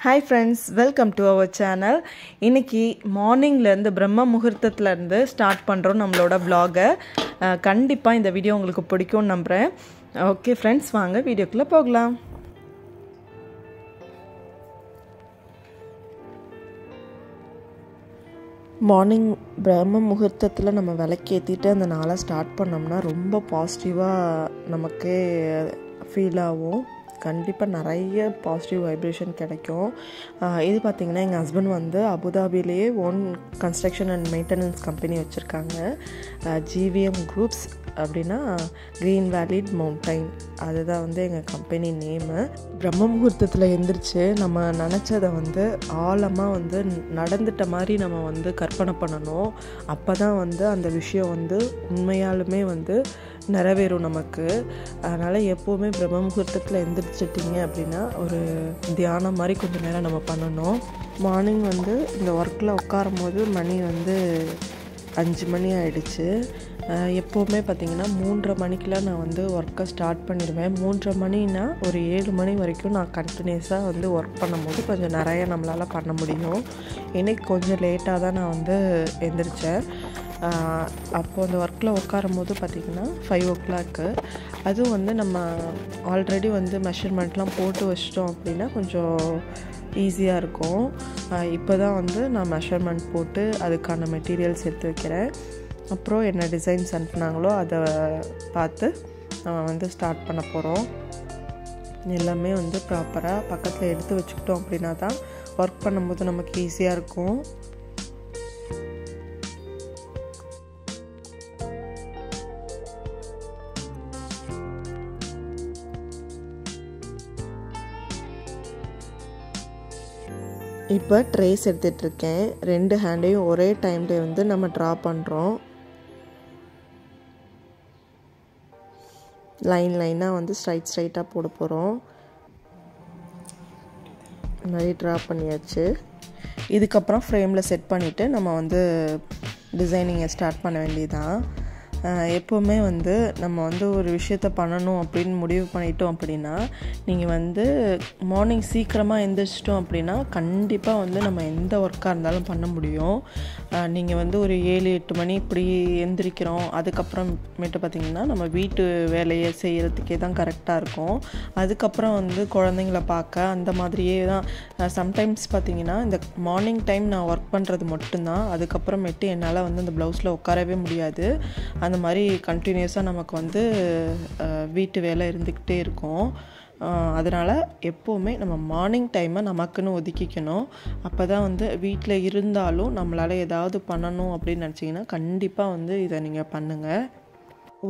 Hi friends, welcome to our channel. இன்னைக்கு மார்னிங்ல இருந்து பிரம்ம முகூர்த்தத்துல இருந்து ஸ்டார்ட் பண்றோம் நம்மளோட vlog. கண்டிப்பா இந்த வீடியோ உங்களுக்கு பிடிக்கும்னு நம்புறேன். ஓகே फ्रेंड्स, வாங்க வீடியோக்குள்ள போகலாம். மார்னிங் பிரம்ம முகூர்த்தத்தில் நம்ம விளக்கேற்றிட்டு அந்த நாளை ஸ்டார்ட் பண்ணோம்னா ரொம்ப பாசிட்டிவாக நமக்கு ஃபீல் ஆகும். கண்டிப்பாக நிறைய பாசிட்டிவ் வைப்ரேஷன் கிடைக்கும். இது பார்த்திங்கன்னா எங்கள் ஹஸ்பண்ட் வந்து அபுதாபிலேயே own construction and maintenance company வச்சுருக்காங்க. ஜிவிஎம் குரூப்ஸ் அப்படின்னா க்ரீன் வேலி மவுண்டைன், அதுதான் வந்து எங்கள் கம்பெனி நேமு. பிரம்ம முகூர்த்தத்தில் எழுந்திரிச்சு நம்ம நினச்சதை வந்து ஆழமாக வந்து நடந்துட்ட மாதிரி நம்ம வந்து கற்பனை பண்ணணும். அப்போ தான் வந்து அந்த விஷயம் வந்து உண்மையாலுமே வந்து நிறைவேறும் நமக்கு. அதனால் எப்போவுமே பிரம்ம முகூர்த்தத்தில் எழுந்திரிச்சிட்டிங்க அப்படின்னா ஒரு தியானம் மாதிரி கொஞ்சம் நேரம் நம்ம பண்ணணும். மார்னிங் வந்து இந்த ஒர்க்கில் உட்காரும் போது மணி வந்து 5 மணி ஆகிடுச்சு. எப்போவுமே பார்த்திங்கன்னா 3:30 மணிக்கெலாம் நான் வந்து ஒர்க்கை ஸ்டார்ட் பண்ணிடுவேன். 3:30 மணின்னா ஒரு 7 மணி வரைக்கும் நான் கண்டினியூஸாக வந்து ஒர்க் பண்ணும்போது கொஞ்சம் நிறைய நம்மளால் பண்ண முடியும். இன்றைக்கி கொஞ்சம் லேட்டாக தான் நான் வந்து எழுந்திரிச்சேன். அப்போது அந்த ஒர்க்கில் உட்காரும் போது பார்த்திங்கன்னா 5 o'clock. அதுவும் வந்து நம்ம ஆல்ரெடி வந்து மெஷர்மெண்ட்லாம் போட்டு வச்சிட்டோம் அப்படின்னா கொஞ்சம் ஈஸியாக இருக்கும். இப்போ தான் வந்து நான் மெஷர்மெண்ட் போட்டு அதுக்கான மெட்டீரியல்ஸ் எடுத்து வைக்கிறேன். அப்புறம் என்ன டிசைன்ஸ் அனுப்புனாங்களோ அதை பார்த்து நம்ம வந்து ஸ்டார்ட் பண்ண போகிறோம். எல்லாமே வந்து ப்ராப்பராக பக்கத்தில் எடுத்து வச்சுக்கிட்டோம் அப்படின்னா தான் ஒர்க் பண்ணும்போது நமக்கு ஈஸியாக இருக்கும். இப்போ ட்ரேஸ் எடுத்துகிட்ருக்கேன். 2 ஹேண்டையும் ஒரே டைம்லேயே வந்து நம்ம ட்ரா பண்ணுறோம். லைனாக வந்து ஸ்ட்ரைட்டாக போட போகிறோம். இந்த மாதிரி ட்ரா பண்ணியாச்சு. இதுக்கப்புறம் ஃப்ரேமில் செட் பண்ணிவிட்டு நம்ம வந்து டிசைனிங்கை ஸ்டார்ட் பண்ண வேண்டியதுதான். எப்போவுமே வந்து நம்ம வந்து ஒரு விஷயத்த பண்ணணும் அப்படின்னு முடிவு பண்ணிட்டோம் அப்படின்னா, நீங்கள் வந்து மார்னிங் சீக்கிரமாக எழுந்திரிச்சிட்டோம் அப்படின்னா கண்டிப்பாக வந்து நம்ம எந்த ஒர்க்காக இருந்தாலும் பண்ண முடியும். நீங்கள் வந்து ஒரு 7-8 மணி இப்படி எழுந்திரிக்கிறோம், அதுக்கப்புறமேட்டு பார்த்திங்கன்னா நம்ம வீட்டு வேலையை செய்கிறதுக்கே தான் கரெக்டாக இருக்கும். அதுக்கப்புறம் வந்து குழந்தைங்கள பார்க்க அந்த மாதிரியே தான். சம்டைம்ஸ் பார்த்திங்கன்னா இந்த மார்னிங் டைம் நான் ஒர்க் பண்ணுறது மட்டும்தான். அதுக்கப்புறமேட்டு என்னால் வந்து அந்த ப்ளவுஸில் உட்காரவே முடியாது. அந்த மாதிரி கண்டினியூஸாக நமக்கு வந்து வீட்டு வேலை இருந்துக்கிட்டே இருக்கும். அதனால் எப்போவுமே நம்ம மார்னிங் டைமை நமக்குன்னு ஒதுக்கிக்கணும். அப்போ தான் வந்து வீட்டில் இருந்தாலும் நம்மளால் ஏதாவது பண்ணணும் அப்படின்னு நினச்சிங்கன்னா கண்டிப்பாக வந்து இதை நீங்கள் பண்ணுங்கள்.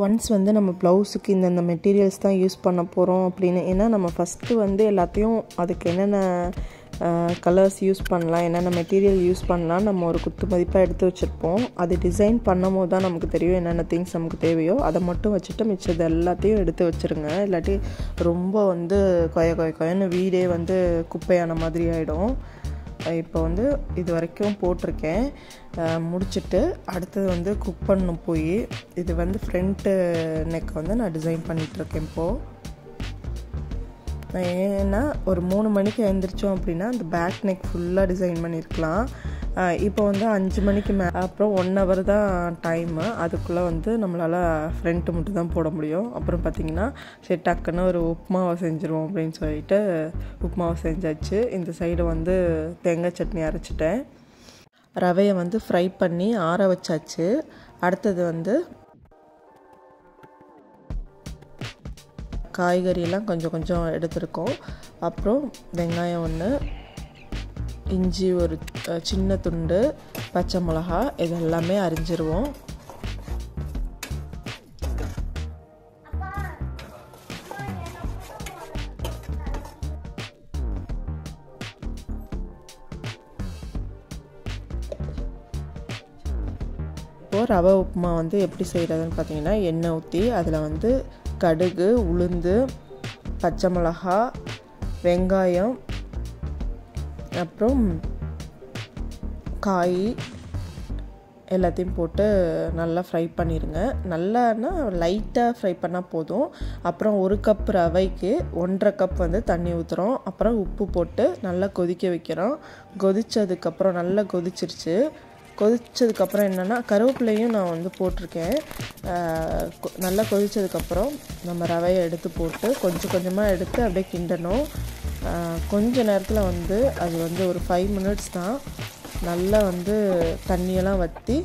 ஒன்ஸ் வந்து நம்ம ப்ளவுஸுக்கு இந்தந்த மெட்டீரியல்ஸ் தான் யூஸ் பண்ண போகிறோம் அப்படின்னு, ஏன்னா நம்ம ஃபஸ்ட்டு வந்து எல்லாத்தையும் அதுக்கு என்னென்ன கலர்ஸ் யூஸ் பண்ணலாம், என்னென்ன மெட்டீரியல் யூஸ் பண்ணலாம் நம்ம ஒரு குத்து மதிப்பாக எடுத்து வச்சுருப்போம். அது டிசைன் பண்ணும் போது தான் நமக்கு தெரியும் என்னென்ன திங்ஸ் நமக்கு தேவையோ. அதை மட்டும் வச்சுட்டு மிச்சது எல்லாத்தையும் எடுத்து வச்சுருங்க. இல்லாட்டி ரொம்ப வந்து கொயன்னு வீடே வந்து குப்பையான மாதிரி ஆகிடும். இப்போ வந்து இது வரைக்கும் போட்டிருக்கேன். முடிச்சுட்டு அடுத்தது வந்து குக் பண்ணணும் போய். இது வந்து ஃப்ரண்ட்டு நெக் வந்து நான் டிசைன் பண்ணிகிட்ருக்கேன் இப்போது. ஏன்னா ஒரு 3 மணிக்கு எழுந்திரிச்சோம் அப்படின்னா அந்த பேக் நெக் ஃபுல்லாக டிசைன் பண்ணியிருக்கலாம். இப்போ வந்து 5 மணிக்கு அப்புறம் 1 hour தான் டைமு. அதுக்குள்ளே வந்து நம்மளால் ஃப்ரண்ட்டு மட்டும் தான் போட முடியும். அப்புறம் பார்த்திங்கன்னா சரி டக்குன்னு ஒரு உப்புமாவை செஞ்சுருவோம் அப்படின்னு சொல்லிட்டு உப்புமாவை செஞ்சாச்சு. இந்த சைடு வந்து தேங்காய் சட்னி அரைச்சிட்டேன். ரவையை வந்து ஃப்ரை பண்ணி ஆற வச்சாச்சு. அடுத்தது வந்து காய்கறியெல்லாம் கொஞ்சம் எடுத்துருக்கோம். அப்புறம் வெங்காயம் 1, இஞ்சி ஒரு சின்ன துண்டு, பச்சை மிளகா, இதெல்லாமே அரிஞ்சிருவோம். இப்போது ரவை உப்புமா வந்து எப்படி செய்கிறதுன்னு பார்த்தீங்கன்னா, எண்ணெய் ஊற்றி அதில் வந்து கடுகு, உளுந்து, பச்சை மிளகா, வெங்காயம், அப்புறம் காய், எல்லாத்தையும் போட்டு நல்லா ஃப்ரை பண்ணிடுங்க. நல்லான்னா லைட்டாக ஃப்ரை பண்ணால் போதும். அப்புறம் 1 கப் ரவைக்கு 1.5 கப் வந்து தண்ணி ஊற்றுறோம். அப்புறம் உப்பு போட்டு நல்லா கொதிக்க வைக்கிறோம். கொதித்ததுக்கப்புறம் நல்லா கொதிச்சிருச்சு. கொதித்ததுக்கப்புறம் என்னென்னா கருவேப்பிலையும் நான் வந்து போட்டிருக்கேன். நல்லா கொதித்ததுக்கப்புறம் நம்ம ரவையை எடுத்து போட்டு கொஞ்சம் கொஞ்சமாக எடுத்து அப்படியே கிண்டணும். கொஞ்ச நேரத்தில் வந்து அது வந்து ஒரு 5 மினிட்ஸ் தான். நல்லா வந்து தண்ணியெல்லாம் வற்றி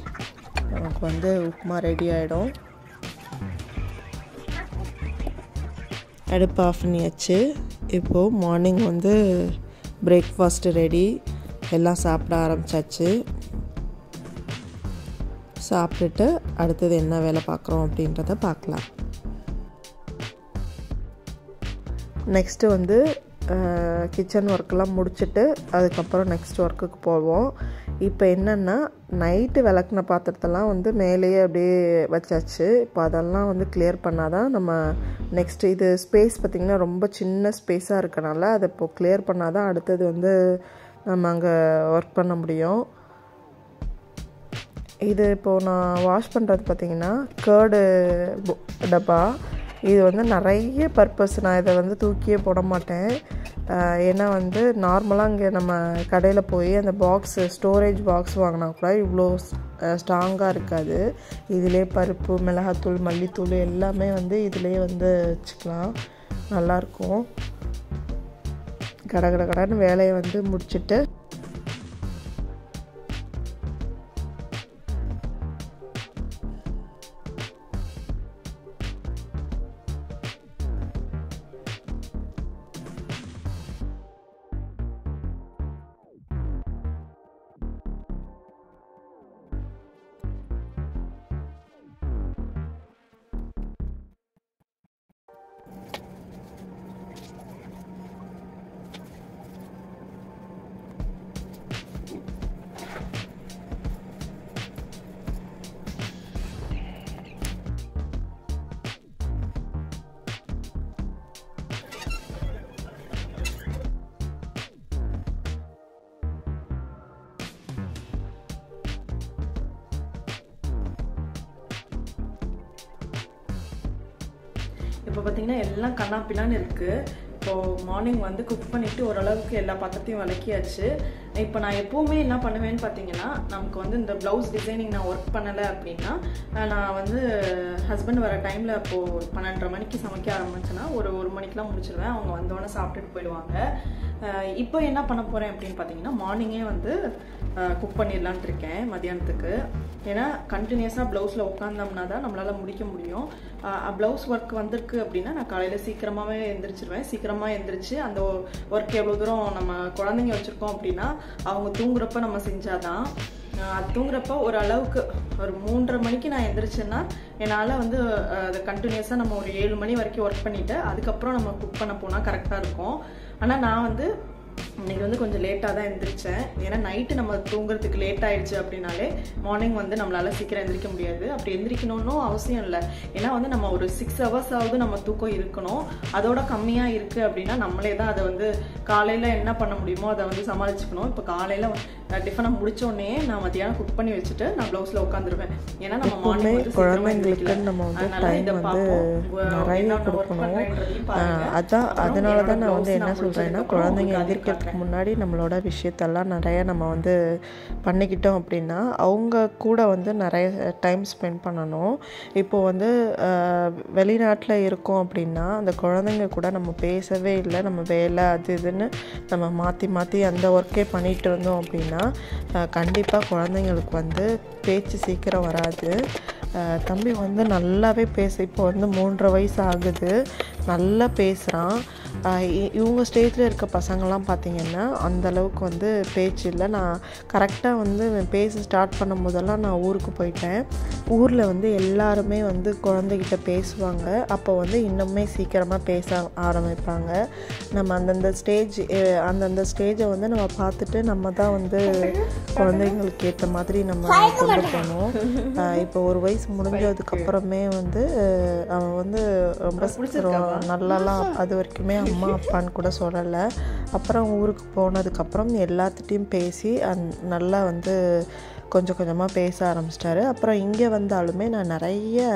நமக்கு வந்து உப்புமா ரெடி ஆகிடும். அடுப்பு ஆஃப் பண்ணியாச்சு. இப்போது மார்னிங் வந்து பிரேக்ஃபாஸ்ட்டு ரெடி. எல்லாம் சாப்பிட ஆரம்பித்தாச்சு. சாப்பிட்டுட்டு அடுத்தது என்ன வேலை பார்க்குறோம் அப்படின்றத பார்க்கலாம். நெக்ஸ்ட்டு வந்து கிச்சன் ஒர்க்கெல்லாம் முடிச்சுட்டு அதுக்கப்புறம் நெக்ஸ்ட் ஒர்க்குக்கு போவோம். இப்போ என்னென்னா நைட்டு விளக்குன பாத்திரத்தெல்லாம் வந்து மேலேயே அப்படியே வச்சாச்சு. இப்போ அதெல்லாம் வந்து கிளியர் பண்ணால் தான் நம்ம நெக்ஸ்ட்டு இது ஸ்பேஸ் பார்த்திங்கன்னா ரொம்ப சின்ன ஸ்பேஸாக இருக்கனால அதை இப்போ கிளியர் பண்ணால் தான் அடுத்தது வந்து நம்ம அங்கே ஒர்க் பண்ண முடியும். இது இப்போது நான் வாஷ் பண்ணுறது பார்த்திங்கன்னா கேர்டு டப்பா. இது வந்து நிறைய பர்பஸ். நான் இதை வந்து தூக்கியே போட மாட்டேன். ஏன்னா வந்து நார்மலாக இங்கே நம்ம கடையில் போய் அந்த பாக்ஸு ஸ்டோரேஜ் பாக்ஸ் வாங்கினா கூட இவ்வளோ ஸ்ட்ராங்காக இருக்காது. இதிலே பருப்பு, மிளகாத்தூள், மல்லித்தூள் எல்லாமே வந்து இதிலே வந்து வச்சுக்கலாம். நல்லாயிருக்கும். கடன்னு வேலையை வந்து முடிச்சுட்டு இப்போ பார்த்திங்கன்னா எல்லாம் கண்ணாப்பிலான்னு இருக்குது. இப்போது மார்னிங் வந்து குக் பண்ணிவிட்டு ஓரளவுக்கு எல்லா பாத்திரத்தையும் விளக்கியாச்சு. இப்போ நான் எப்போவுமே என்ன பண்ணுவேன்னு பார்த்தீங்கன்னா, நமக்கு வந்து இந்த ப்ளவுஸ் டிசைனிங் நான் ஒர்க் பண்ணலை அப்படின்னா நான் வந்து ஹஸ்பண்ட் வர டைமில் இப்போது 12:30 மணிக்கு சமைக்க ஆரம்பிச்சேன்னா ஒரு மணிக்கெலாம் முடிச்சிடுவேன். அவங்க வந்தோடனே சாப்பிட்டுட்டு போயிடுவாங்க. இப்போ என்ன பண்ண போகிறேன் அப்படின்னு பார்த்தீங்கன்னா, மார்னிங்கே வந்து குக் பண்ணிடலான்ட்டு இருக்கேன் மதியானத்துக்கு. ஏன்னா கண்டினியூஸாக ப்ளவுஸில் உட்காந்தோம்னா தான் நம்மளால் முடிக்க முடியும். ப்ளவுஸ் ஒர்க் வந்திருக்கு அப்படின்னா நான் காலையில் சீக்கிரமாகவே எழுந்திரிச்சிருவேன். சீக்கிரமாக எழுந்திரிச்சு அந்த ஒர்க் எவ்வளோ தூரம் நம்ம குழந்தைங்க வச்சுருக்கோம் அப்படின்னா அவங்க தூங்குறப்ப நம்ம செஞ்சாதான். அது தூங்குறப்ப ஒரு அளவுக்கு ஒரு 3:30 மணிக்கு நான் எழுந்திரிச்சேன்னா என்னால் வந்து அதை கண்டினியூஸாக நம்ம ஒரு 7 மணி வரைக்கும் ஒர்க் பண்ணிவிட்டு அதுக்கப்புறம் நம்ம குக் பண்ண போனால் கரெக்டாக இருக்கும். ஆனால் நான் வந்து இன்றைக்கி வந்து கொஞ்சம் லேட்டாக தான் எழுந்திரிச்சேன். ஏன்னா நைட்டு நம்ம தூங்குறதுக்கு லேட் ஆகிடுச்சு அப்படின்னாலே மார்னிங் வந்து நம்மளால் சீக்கிரம் எழுந்திரிக்க முடியாது. அப்படி எழுந்திரிக்கணும்னு அவசியம் இல்லை. ஏன்னா வந்து நம்ம ஒரு 6 ஹவர்ஸாவது நம்ம தூக்கம் இருக்கணும். அதோட கம்மியாக இருக்குது அப்படின்னா நம்மளே தான் அதை வந்து காலையில் என்ன பண்ண முடியுமோ அதை வந்து சமாளிச்சுக்கணும். இப்போ காலையில் டிஃபனை முடித்தோடனே நான் மத்தியானம் குக் பண்ணி வச்சுட்டு நான் ப்ளவுஸில் உட்காந்துருவேன். ஏன்னா நம்ம மார்னிங் குழந்தைங்களுக்கு நம்ம வந்து டைம் வந்து நிறைய கொடுக்கணும். அதான் அதனால தான் நான் வந்து என்ன சொல்கிறேன்னா, குழந்தைங்க எந்திரிக்கிறதுக்கு முன்னாடி நம்மளோட விஷயத்தெல்லாம் நிறைய நம்ம வந்து பண்ணிக்கிட்டோம் அப்படின்னா அவங்க கூட வந்து நிறைய டைம் ஸ்பெண்ட் பண்ணணும். இப்போது வந்து வெளிநாட்டில் இருக்கோம் அப்படின்னா அந்த குழந்தைங்க கூட நம்ம பேசவே இல்லை. நம்ம வேலை அது இதுன்னு நம்ம மாற்றி அந்த ஒர்க்கே பண்ணிகிட்டு இருந்தோம் அப்படின்னா கண்டிப்பாக குழந்தைங்களுக்கு வந்து பேச்சு சீக்கிரம் வராது. தம்பி வந்து நல்லாவே இப்போ வந்து 3.5 வயசு ஆகுது. நல்லா பேசுகிறான். இவங்க ஸ்டேஜில் இருக்க பசங்கள்லாம் பார்த்திங்கன்னா அந்தளவுக்கு வந்து பேச்சு இல்லை. நான் கரெக்டாக வந்து பேச ஸ்டார்ட் பண்ணும் போதெல்லாம் நான் ஊருக்கு போயிட்டேன். ஊரில் வந்து எல்லாருமே வந்து குழந்தைகிட்ட பேசுவாங்க. அப்போ வந்து இன்னுமே சீக்கிரமாக பேச ஆரம்பிப்பாங்க. நம்ம அந்தந்த ஸ்டேஜை வந்து நம்ம பார்த்துட்டு நம்ம தான் வந்து குழந்தைங்களுக்கு ஏற்ற மாதிரி நம்ம கொண்டு போகணும். இப்போ 1 வயசு முடிஞ்சதுக்கப்புறமே வந்து அவன் வந்து ரொம்ப நல்லாலாம் அது வரைக்குமே அம்மா அப்பான்னு கூட சொல்லலை. அப்புறம் ஊருக்கு போனதுக்கப்புறம் எல்லாத்துட்டையும் பேசி நல்லா வந்து கொஞ்சம் கொஞ்சமாக பேச ஆரம்பிச்சிட்டாரு. அப்புறம் இங்கே வந்தாலுமே நான் நிறைய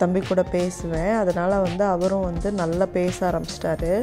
தம்பி கூட பேசுவேன். அதனால் வந்து அவரும் வந்து நல்லா பேச ஆரம்பிச்சிட்டாரு.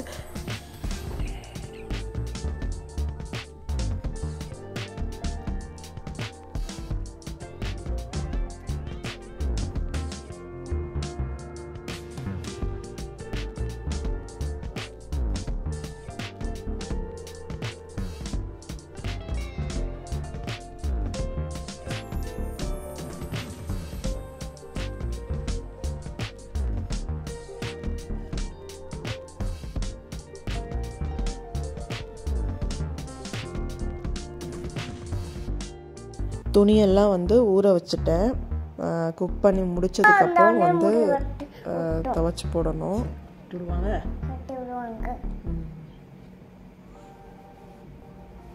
துணியெல்லாம் வந்து ஊற வச்சுட்டேன். குக் பண்ணி முடிச்சதுக்கப்புறம் வந்து துவைச்சி போடணும்.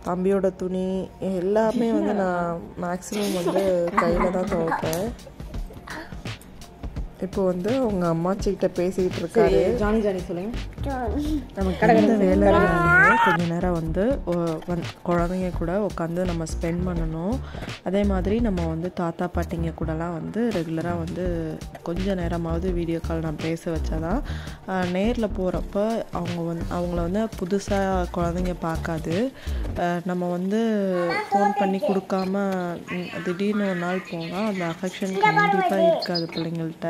தம்பியோட துணி எல்லாமே வந்து நான் மேக்ஸிமம் வந்து கையில் தான் துவைப்பேன். இப்போ வந்து அவங்க அம்மாச்சிக்கிட்ட பேசிக்கிட்டு இருக்காரு. ஜானி சொல்லுங்க. இந்த வேலை கொஞ்ச நேரம் வந்து குழந்தைங்க கூட உட்காந்து நம்ம ஸ்பெண்ட் பண்ணணும். அதே மாதிரி நம்ம வந்து தாத்தா பாட்டிங்க கூடலாம் வந்து ரெகுலராக வந்து கொஞ்ச நேரமாவது வீடியோ கால் நான் பேச வச்சாதான் நேரில் போகிறப்ப அவங்கள வந்து புதுசாக குழந்தைங்க பார்க்காது. நம்ம வந்து ஃபோன் பண்ணி கொடுக்காம திடீர்னு ஒரு நாள் போனால் அந்த அஃபெக்ஷன் கண்டிப்பாக இருக்காது பிள்ளைங்கள்ட்ட.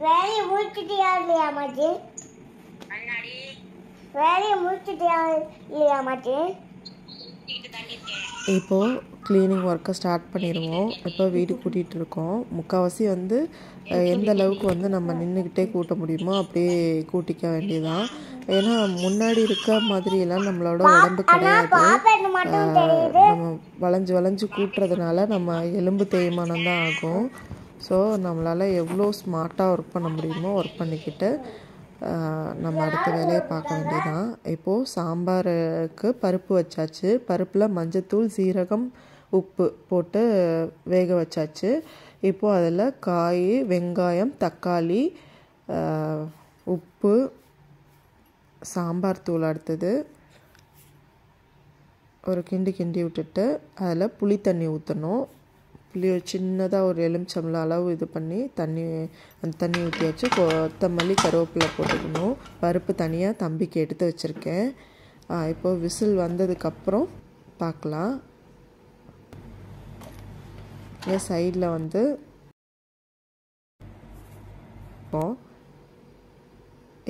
வேலையை முடிச்சுட்டியா இல்லையா மாச்சி? வேலையை முடிச்சுட்டியா இல்லையா மாச்சி? இப்போது க்ளீனிங் ஒர்க்கை ஸ்டார்ட் பண்ணிடுவோம். இப்போ வீடு கூட்டிகிட்டு இருக்கோம். முக்கால்வாசி வந்து எந்த அளவுக்கு வந்து நம்ம நின்றுக்கிட்டே கூட்ட முடியுமோ அப்படியே கூட்டிக்க வேண்டியதான். ஏன்னா முன்னாடி இருக்க மாதிரியெல்லாம் நம்மளோட உடம்பு கிடையாது. நம்ம வளைஞ்சு கூட்டுறதுனால நம்ம எலும்பு தேய்மானம் தான் ஆகும். ஸோ நம்மளால் எவ்வளோ ஸ்மார்ட்டாக ஒர்க் பண்ண முடியுமோ ஒர்க் பண்ணிக்கிட்டு நம்ம அடுத்த வேலையை பார்க்க வேண்டியதான். இப்போது சாம்பாருக்கு பருப்பு வச்சாச்சு. பருப்பில் மஞ்சத்தூள், சீரகம், உப்பு போட்டு வேக வச்சாச்சு. இப்போது அதில் காய், வெங்காயம், தக்காளி, உப்பு, சாம்பார் தூள் அடுத்தது ஒரு கிண்டி விட்டுட்டு அதில் புளி தண்ணி ஊற்றணும். புளி சின்னதாக ஒரு எலுமிச்சம்பழம் அளவு இது பண்ணி அந்த தண்ணி ஊற்றி வச்சு கொத்தமல்லி, கருவேப்பிலை போட்டுக்கணும். பருப்பு தனியாக தம்பிக்கு எடுத்து வச்சுருக்கேன். இப்போது விசில் வந்ததுக்கப்புறம் பார்க்கலாம். சைடில் வந்து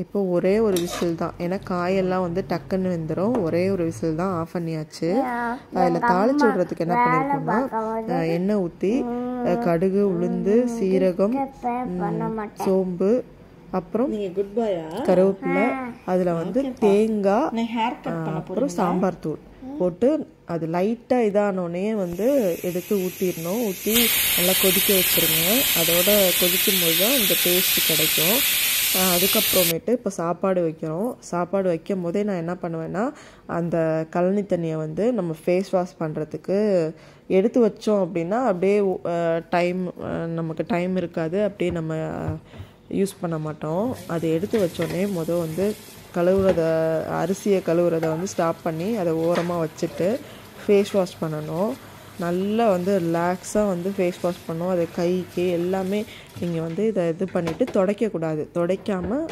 இப்போ ஒரே ஒரு விசில் தான். ஏன்னா காயெல்லாம் வந்து டக்குன்னு வெந்துடும். ஒரே ஒரு விசில் தான், ஆஃப் பண்ணியாச்சு. அதில் தாளிச்சு விடுறதுக்கு என்ன பண்ணியிருக்கோம்னா எண்ணெய் ஊற்றி கடுகு, உளுந்து, சீரகம், சோம்பு, அப்புறம் கருவேப்பிலை, அதில் வந்து தேங்காய், அப்புறம் சாம்பார் தூள் போட்டு அது லைட்டாக இதானோடனே வந்து எடுத்து ஊற்றிடணும். ஊற்றி நல்லா கொதிக்க வச்சுருங்க. அதோட கொதிக்கும் போது தான் இந்த டேஸ்ட்டு கிடைக்கும். அதுக்கப்புறமேட்டு இப்போ சாப்பாடு வைக்கிறோம். சாப்பாடு வைக்கும் போதே நான் என்ன பண்ணுவேன்னா அந்த கழனி தண்ணியை வந்து நம்ம ஃபேஸ் வாஷ் பண்ணுறதுக்கு எடுத்து வச்சோம் அப்படின்னா அப்படியே நமக்கு டைம் இருக்காது, அப்படியே நம்ம யூஸ் பண்ண மாட்டோம். அதை எடுத்து வச்சோடனே வந்து அரிசியை கழுவுறதை வந்து ஸ்டாப் பண்ணி அதை ஓரமாக வச்சுட்டு ஃபேஸ் வாஷ் பண்ணணும். நல்லா வந்து ரிலாக்ஸாக வந்து ஃபேஸ் வாஷ் பண்ணணும். அது கைக்கு எல்லாமே நீங்கள் வந்து இதை இது பண்ணிவிட்டு துடைக்கக்கூடாது. துடைக்காமல்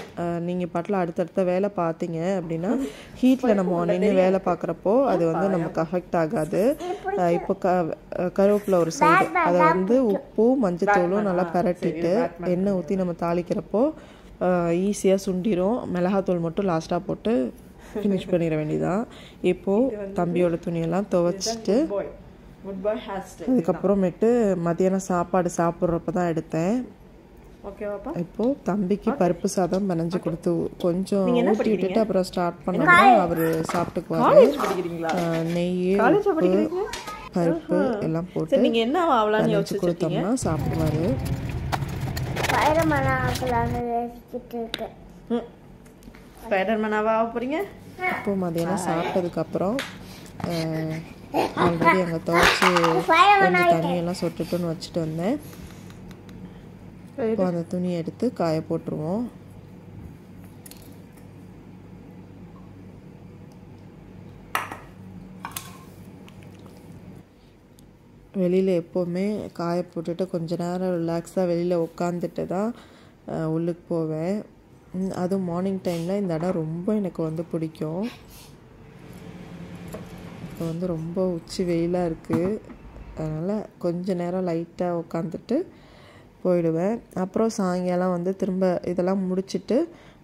நீங்கள் பாட்டில் அடுத்தடுத்த வேலை பார்த்தீங்க அப்படின்னா ஹீட்டில் நம்ம நின்று வேலை பார்க்குறப்போ அது வந்து நமக்கு அஃபெக்ட் ஆகாது. இப்போ கருவேப்பிலை ஒரு சைடு, அதை வந்து உப்பு, மஞ்சத்தூளும் நல்லா பரட்டிட்டு எண்ணெய் ஊற்றி நம்ம தாளிக்கிறப்போ ஈஸியாக சுண்டிடும். மிளகாத்தூள் மட்டும் லாஸ்ட்டாக போட்டு ஃபினிஷ் பண்ணிட வேண்டியதான். இப்போது தம்பியோட துணியெல்லாம் துவைச்சிட்டு அதுக்கப்புறமேட்டு மதியானம் சாப்பாடு சாப்பிட்றப்ப தான் எடுத்தேன். இப்போது தம்பிக்கு பருப்பு சாதம் பிணைஞ்சு கொடுத்து கொஞ்சம் ஊட்டி விட்டுட்டு அப்புறம் ஸ்டார்ட் பண்ணோம்னா அவர் சாப்பிட்டுக்குவாரு. நெய், உப்பு, பருப்பு எல்லாம் போட்டு பிணைஞ்சு கொடுத்தோம்னா சாப்பிடுவாரு. ஸ்பைடர்மேனாவா ஆக போகிறீங்க? இப்போ மதியானம் சாப்பிட்டதுக்கப்புறம் ஆல்ரெடி அங்கே துவைச்சி கொஞ்சம் தண்ணியெல்லாம் சொட்டுட்டுன்னு வச்சுட்டு வந்தேன். இப்போ அந்த துணியை எடுத்து காய போட்டுருவோம். வெளியில் எப்போவுமே காய போட்டுட்டு கொஞ்ச நேரம் ரிலாக்ஸாக வெளியில் உட்காந்துட்டு தான் உள்ளுக்கு போவேன். அதுவும் மார்னிங் டைமில் இந்த இடம் ரொம்ப எனக்கு பிடிக்கும். இப்போ ரொம்ப உச்சி வெயிலாக இருக்குது. அதனால் கொஞ்ச நேரம் லைட்டாக உட்காந்துட்டு போயிடுவேன். அப்புறம் சாயங்காலம் திரும்ப இதெல்லாம் முடிச்சுட்டு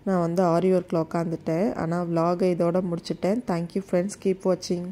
நான் ஆரி ஒர்க்கில் உட்காந்துட்டேன். ஆனால் vlog இதோட முடிச்சிட்டேன். தேங்க்யூ ஃப்ரெண்ட்ஸ், கீப் வாட்சிங்.